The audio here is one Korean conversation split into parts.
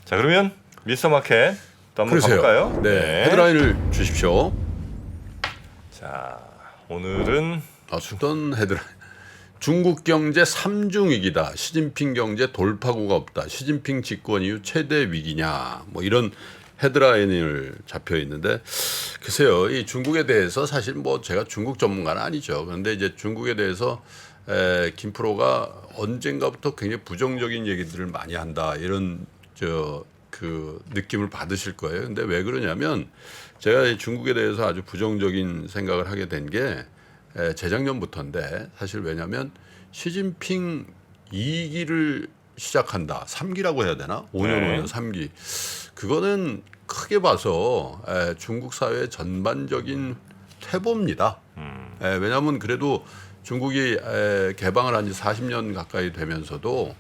자, 그러면 미스터마켓 또 한번 그러세요. 가볼까요? 네. 헤드라인을 주십시오. 자, 오늘은 어떤 헤드라인? 중국 경제 3중 위기다. 시진핑 경제 돌파구가 없다. 시진핑 집권 이후 최대 위기냐. 뭐 이런 헤드라인을 잡혀 있는데 글쎄요. 이 중국에 대해서 사실 뭐 제가 중국 전문가는 아니죠. 그런데 이제 중국에 대해서 김프로가 언젠가부터 굉장히 부정적인 얘기들을 많이 한다. 이런 그 느낌을 받으실 거예요. 근데 왜 그러냐면 제가 중국에 대해서 아주 부정적인 생각을 하게 된 게 재작년부터인데 사실 왜냐하면 시진핑 2기를 시작한다. 3기라고 해야 되나? 5년 네. 5년 3기. 그거는 크게 봐서 중국 사회 전반적인 퇴보입니다. 왜냐하면 그래도 중국이 개방을 한 지 40년 가까이 되면서도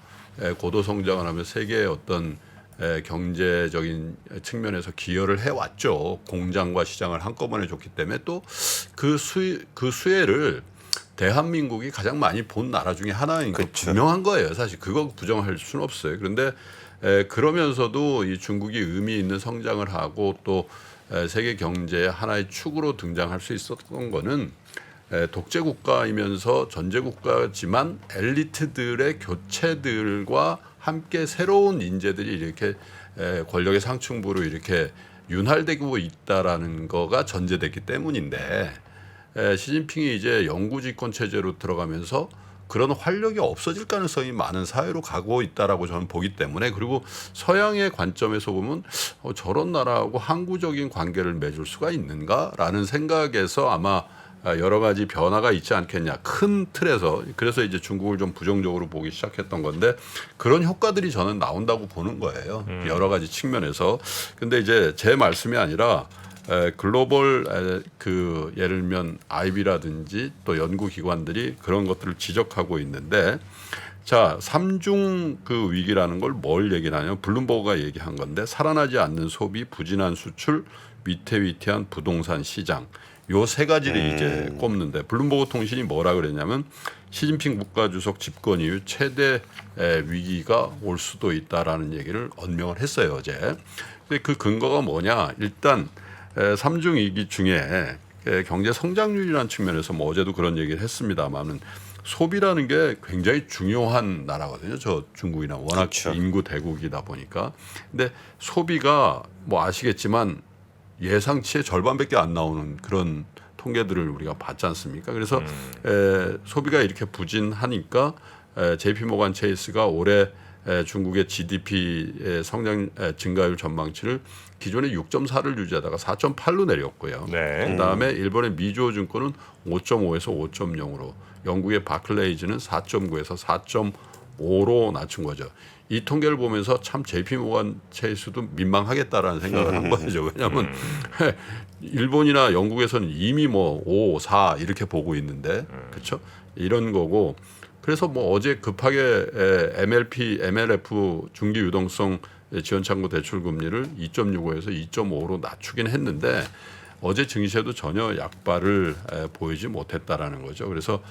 고도 성장을 하며 세계의 어떤 경제적인 측면에서 기여를 해왔죠. 공장과 시장을 한꺼번에 줬기 때문에 또 그 수혜를 대한민국이 가장 많이 본 나라 중에 하나인 거 분명한 거예요. 사실 그거 부정할 수는 없어요. 그런데 그러면서도 이 중국이 의미 있는 성장을 하고 또 세계 경제의 하나의 축으로 등장할 수 있었던 거는 독재 국가이면서 전제 국가지만 엘리트들의 교체들과 함께 새로운 인재들이 이렇게 권력의 상층부로 이렇게 윤활되고 있다라는 거가 전제됐기 때문인데 시진핑이 이제 영구집권 체제로 들어가면서 그런 활력이 없어질 가능성이 많은 사회로 가고 있다라고 저는 보기 때문에 그리고 서양의 관점에서 보면 저런 나라하고 항구적인 관계를 맺을 수가 있는가라는 생각에서 아마 여러 가지 변화가 있지 않겠냐 큰 틀에서 그래서 이제 중국을 좀 부정적으로 보기 시작했던 건데 그런 효과들이 저는 나온다고 보는 거예요. 여러 가지 측면에서. 근데 이제 제 말씀이 아니라 글로벌 그 예를 들면 IB라든지 또 연구기관들이 그런 것들을 지적하고 있는데 자 3중 그 위기라는 걸 뭘 얘기하냐면 블룸버그가 얘기한 건데 살아나지 않는 소비, 부진한 수출, 위태위태한 부동산 시장 요 세 가지를 이제 꼽는데 블룸버그 통신이 뭐라 그랬냐면 시진핑 국가주석 집권 이후 최대 위기가 올 수도 있다라는 얘기를 언명을 했어요 어제. 근데 그 근거가 뭐냐? 일단 3중 위기 중에 경제 성장률이라는 측면에서 뭐 어제도 그런 얘기를 했습니다만은 소비라는 게 굉장히 중요한 나라거든요. 저 중국이나 워낙 그렇죠. 인구 대국이다 보니까. 근데 소비가 뭐 아시겠지만 예상치의 절반밖에 안 나오는 그런 통계들을 우리가 봤지 않습니까? 그래서 소비가 이렇게 부진하니까 JP모간 체이스가 올해 중국의 GDP의 성장 증가율 전망치를 기존에 6.4를 유지하다가 4.8로 내렸고요. 네. 그다음에 일본의 미주호 증권은 5.5에서 5.0으로, 영국의 바클레이즈는 4.9에서 4.5로 낮춘 거죠. 이 통계를 보면서 참 JP모간 체이스도 민망하겠다라는 생각을 한 거죠. 왜냐하면 일본이나 영국에서는 이미 뭐 5, 4 이렇게 보고 있는데 그렇죠? 이런 거고 그래서 뭐 어제 급하게 MLF 중기 유동성 지원 창구 대출 금리를 2.65에서 2.5로 낮추긴 했는데 어제 증시에도 전혀 약발을 보이지 못했다라는 거죠. 그래서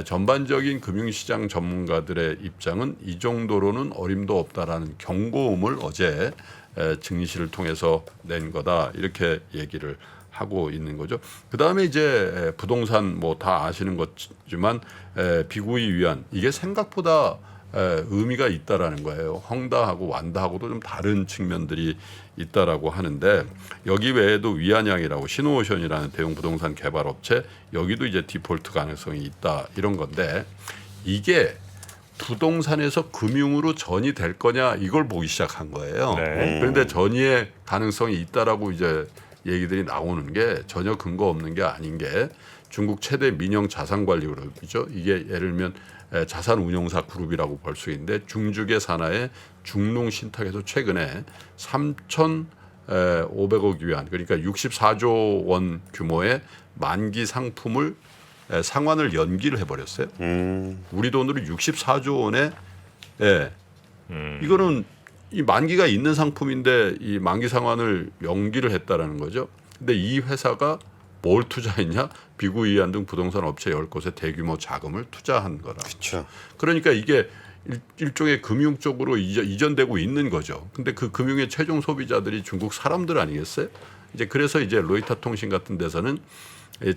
전반적인 금융시장 전문가들의 입장은 이 정도로는 어림도 없다라는 경고음을 어제 증시를 통해서 낸 거다 이렇게 얘기를 하고 있는 거죠. 그 다음에 이제 부동산 뭐 다 아시는 거지만 비구이 위안 이게 생각보다 의미가 있다라는 거예요. 헝다하고 완다하고도 좀 다른 측면들이 있다라고 하는데 여기 외에도 위안양이라고 신호오션이라는 대형 부동산 개발업체 여기도 이제 디폴트 가능성이 있다 이런 건데 이게 부동산에서 금융으로 전이 될 거냐 이걸 보기 시작한 거예요. 네. 그런데 전이의 가능성이 있다라고 이제 얘기들이 나오는 게 전혀 근거 없는 게 아닌 게 중국 최대 민영 자산관리 그룹이죠. 이게 예를 들면 자산운용사 그룹이라고 볼 수 있는데 중주계 산하의 중농신탁에서 최근에 3,500억 위안 그러니까 64조 원 규모의 만기 상품을 상환을 연기를 해버렸어요. 우리 돈으로 64조 원에 이거는 이 만기가 있는 상품인데 이 만기 상환을 연기를 했다라는 거죠. 근데 이 회사가 뭘 투자했냐? 비구이안 등 부동산 업체 10곳에 대규모 자금을 투자한 거라. 그렇죠. 그러니까 이게 일종의 금융 쪽으로 이전되고 있는 거죠. 근데 그 금융의 최종 소비자들이 중국 사람들 아니겠어요? 이제 그래서 이제 로이터 통신 같은 데서는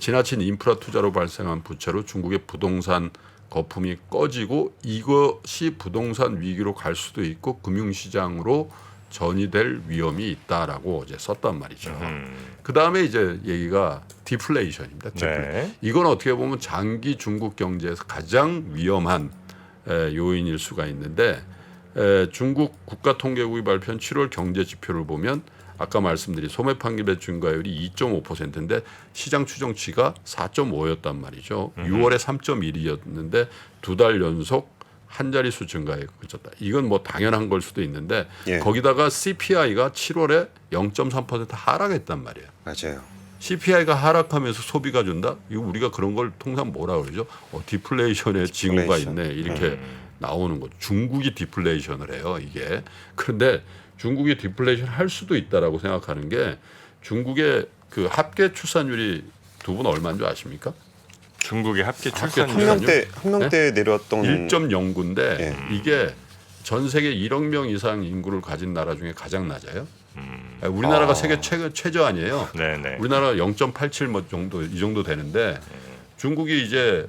지나친 인프라 투자로 발생한 부채로 중국의 부동산 거품이 꺼지고 이것이 부동산 위기로 갈 수도 있고 금융시장으로 전이될 위험이 있다라고 이제 썼단 말이죠. 그 다음에 이제 얘기가 디플레이션입니다. 네. 이건 어떻게 보면 장기 중국 경제에서 가장 위험한 요인일 수가 있는데 중국 국가통계국이 발표한 7월 경제 지표를 보면 아까 말씀드린 소매 판매배 증가율이 2.5%인데 시장 추정치가 4.5였단 말이죠. 6월에 3.1이었는데 2달 연속 한 자릿수 증가에 그쳤다. 이건 뭐 당연한 걸 수도 있는데 예. 거기다가 CPI가 7월에 0.3% 하락했단 말이에요. 맞아요. CPI가 하락하면서 소비가 준다? 이거 우리가 그런 걸 통상 뭐라 그러죠? 디플레이션의 징후가 디플레이션. 있네. 이렇게 나오는 거죠. 중국이 디플레이션을 해요. 이게. 그런데 중국이 디플레이션 할 수도 있다라고 생각하는 게 중국의 그 합계 출산율이 두 분 얼마인 줄 아십니까? 중국의 합계 출산율. 학명 때 내려왔던 1.09인데 예. 이게 전 세계 1억 명 이상 인구를 가진 나라 중에 가장 낮아요. 우리나라가 세계 최저 아니에요. 네네. 우리나라 0.87 뭐 정도 이 정도 되는데 중국이 이제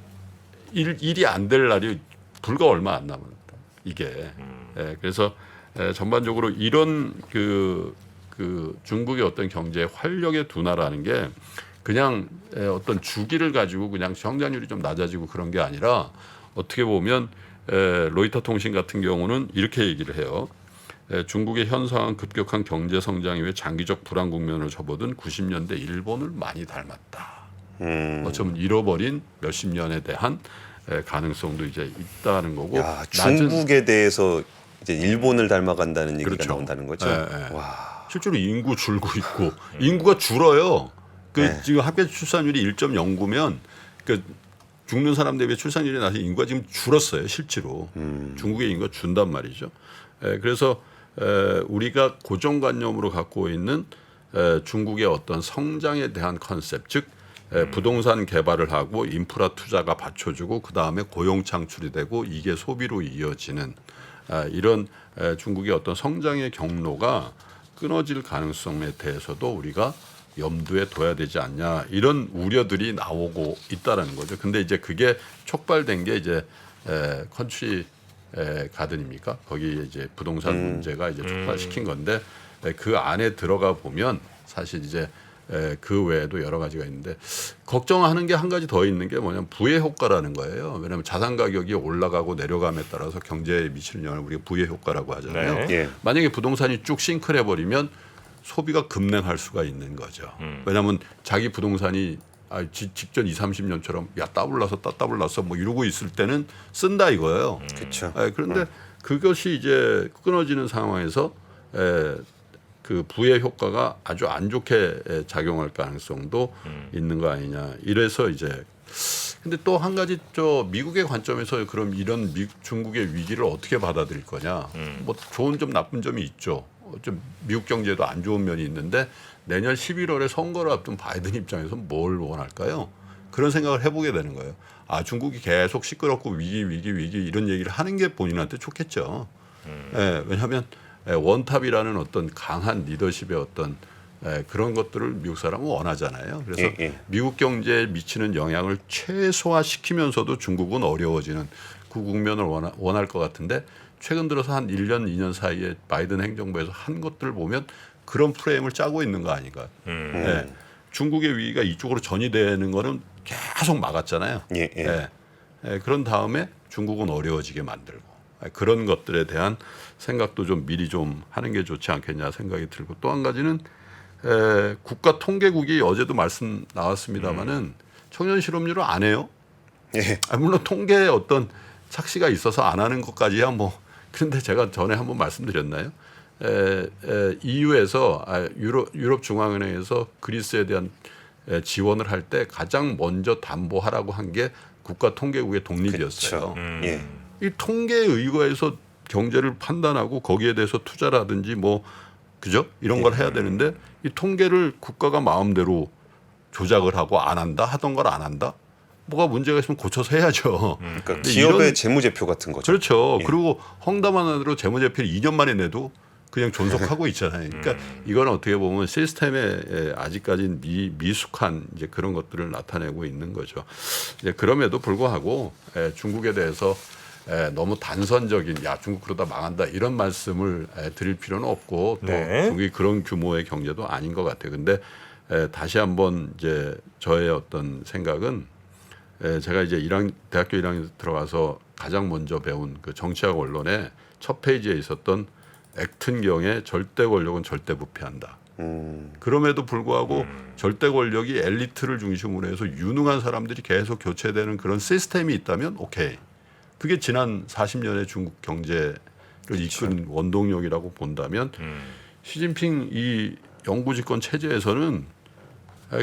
일이 안 될 날이 불과 얼마 안 남았다. 이게 그래서 전반적으로 이런 그 중국의 어떤 경제 활력의 둔화라는 게 그냥 어떤 주기를 가지고 그냥 성장률이 좀 낮아지고 그런 게 아니라 어떻게 보면 로이터 통신 같은 경우는 이렇게 얘기를 해요. 중국의 현상은 급격한 경제 성장 이후에 장기적 불안 국면을 접어든 90년대 일본을 많이 닮았다. 어쩌면 잃어버린 몇십 년에 대한 가능성도 이제 있다는 거고. 야, 중국에 대해서 이제 일본을 닮아간다는 얘기가 그렇죠. 나온다는 거죠. 와. 실제로 인구 줄고 있고 인구가 줄어요. 네. 지금 합계 출산율이 1.09면 그 죽는 사람 대비 출산율이 낮은 인구가 지금 줄었어요. 실제로 중국의 인구가 준단 말이죠. 그래서 우리가 고정관념으로 갖고 있는 중국의 어떤 성장에 대한 컨셉, 즉 부동산 개발을 하고 인프라 투자가 받쳐주고 그 다음에 고용 창출이 되고 이게 소비로 이어지는 이런 중국의 어떤 성장의 경로가 끊어질 가능성에 대해서도 우리가 염두에 둬야 되지 않냐 이런 우려들이 나오고 있다라는 거죠. 근데 이제 그게 촉발된 게 이제 컨트리 가든입니까? 거기 이제 부동산 문제가 이제 촉발시킨 건데 그 안에 들어가 보면 사실 이제 그 외에도 여러 가지가 있는데 걱정하는 게 한 가지 더 있는 게 뭐냐면 부의 효과라는 거예요. 왜냐하면 자산 가격이 올라가고 내려감에 따라서 경제에 미치는 영향을 우리가 부의 효과라고 하잖아요. 네. 예. 만약에 부동산이 쭉 싱크해 버리면 소비가 급냉할 수가 있는 거죠. 왜냐하면 자기 부동산이 직전 20, 30년처럼 야 따블났어 뭐 이러고 있을 때는 쓴다 이거예요. 그렇죠. 그런데 그것이 이제 끊어지는 상황에서 그 부의 효과가 아주 안 좋게 작용할 가능성도 있는 거 아니냐. 이래서 이제 근데 또 한 가지 미국의 관점에서 그럼 이런 중국의 위기를 어떻게 받아들일 거냐. 뭐 좋은 점 나쁜 점이 있죠. 좀 미국 경제도 안 좋은 면이 있는데 내년 11월에 선거를 앞둔 바이든 입장에서 뭘 원할까요? 그런 생각을 해보게 되는 거예요. 중국이 계속 시끄럽고 위기 이런 얘기를 하는 게 본인한테 좋겠죠. 왜냐하면 원탑이라는 어떤 강한 리더십의 어떤 그런 것들을 미국 사람은 원하잖아요. 그래서 미국 경제에 미치는 영향을 최소화시키면서도 중국은 어려워지는 그 국면을 원할 것 같은데 최근 들어서 한 1년, 2년 사이에 바이든 행정부에서 한 것들을 보면 그런 프레임을 짜고 있는 거 아닌가. 중국의 위기가 이쪽으로 전이되는 거는 계속 막았잖아요. 그런 다음에 중국은 어려워지게 만들고 그런 것들에 대한 생각도 좀 미리 좀 하는 게 좋지 않겠냐 생각이 들고 또 한 가지는 국가통계국이 어제도 말씀 나왔습니다마는 청년 실업률을 안 해요. 물론 통계에 어떤 착시가 있어서 안 하는 것까지야 뭐 그런데 제가 전에 한번 말씀드렸나요? EU에서 유럽 중앙은행에서 그리스에 대한 지원을 할 때 가장 먼저 담보하라고 한 게 국가통계국의 독립이었어요. 이 통계에 의거해서 경제를 판단하고 거기에 대해서 투자라든지 뭐 그죠? 이런 걸 해야 되는데 이 통계를 국가가 마음대로 조작을 하고 안 한다 하던 걸 안 한다. 뭐가 문제가 있으면 고쳐서 해야죠. 그러니까 근데 기업의 이런- 재무제표 같은 거죠. 그렇죠. 예. 그리고 헝다만으로 재무제표를 2년 만에 내도 그냥 존속하고 있잖아요. 그러니까 이건 어떻게 보면 시스템에 아직까지 미숙한 이제 그런 것들을 나타내고 있는 거죠. 이제 그럼에도 불구하고 중국에 대해서 너무 단선적인 야 중국 그러다 망한다 이런 말씀을 드릴 필요는 없고 또 네. 중국이 그런 규모의 경제도 아닌 것 같아요. 근데 다시 한번 이제 저의 어떤 생각은 제가 이제 대학교 1학년 들어가서 가장 먼저 배운 그 정치학 원론의 첫 페이지에 있었던 액튼경의 절대 권력은 절대 부패한다. 그럼에도 불구하고 절대 권력이 엘리트를 중심으로 해서 유능한 사람들이 계속 교체되는 그런 시스템이 있다면 오케이. 그게 지난 40년의 중국 경제를 이끈 원동력이라고 본다면 시진핑 이 영구집권 체제에서는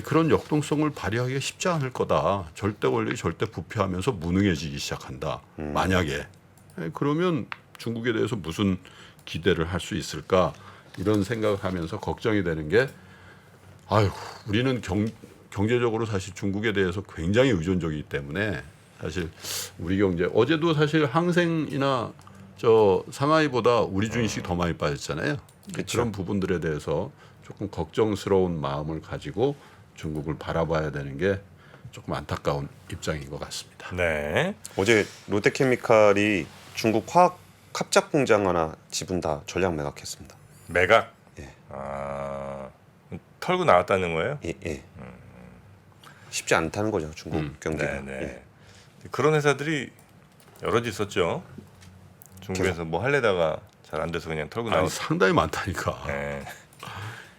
그런 역동성을 발휘하기가 쉽지 않을 거다. 절대 권력이 절대 부패하면서 무능해지기 시작한다. 만약에. 그러면 중국에 대해서 무슨 기대를 할 수 있을까 이런 생각을 하면서 걱정이 되는 게 아유 우리는 경제적으로 사실 중국에 대해서 굉장히 의존적이기 때문에 사실 우리 경제 어제도 사실 항생이나 저 상하이보다 우리 주식이 더 많이 빠졌잖아요. 그렇죠. 그런 부분들에 대해서 조금 걱정스러운 마음을 가지고 중국을 바라봐야 되는 게 조금 안타까운 입장인 것 같습니다. 네. 어제 롯데케미칼이 중국 화학 합작 공장 하나 지분 다 전량 매각했습니다. 매각. 예. 아, 털고 나왔다는 거예요? 예. 쉽지 않다는 거죠 중국 경기가. 네네. 예. 그런 회사들이 여럿 있었죠. 중국에서 뭐 할래다가 잘 안 돼서 그냥 털고 아니, 나왔. 상당히 많다니까. 네.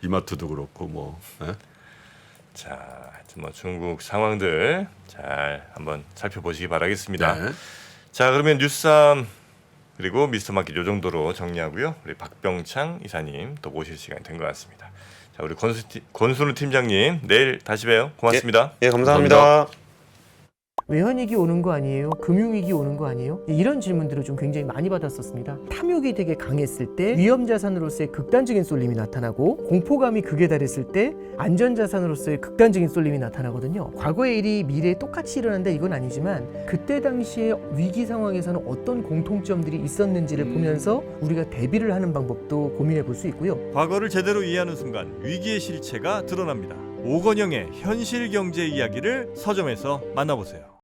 이마트도 그렇고 뭐. 자, 하여튼 뭐 중국 상황들 잘 한번 살펴보시기 바라겠습니다. 네. 자, 그러면 뉴스3 그리고 미스터마켓 요 정도로 정리하고요. 우리 박병창 이사님 또 모실 시간이 된 것 같습니다. 자, 우리 권순우 팀장님 내일 다시 봬요. 고맙습니다. 예, 감사합니다. 감사합니다. 외환위기 오는 거 아니에요? 금융위기 오는 거 아니에요? 이런 질문들을 좀 굉장히 많이 받았었습니다. 탐욕이 되게 강했을 때 위험자산으로서의 극단적인 쏠림이 나타나고 공포감이 극에 달했을 때 안전자산으로서의 극단적인 쏠림이 나타나거든요. 과거의 일이 미래에 똑같이 일어난다 이건 아니지만 그때 당시에 위기 상황에서는 어떤 공통점들이 있었는지를 보면서 우리가 대비를 하는 방법도 고민해 볼 수 있고요. 과거를 제대로 이해하는 순간 위기의 실체가 드러납니다. 오건영의 현실 경제 이야기를 서점에서 만나보세요.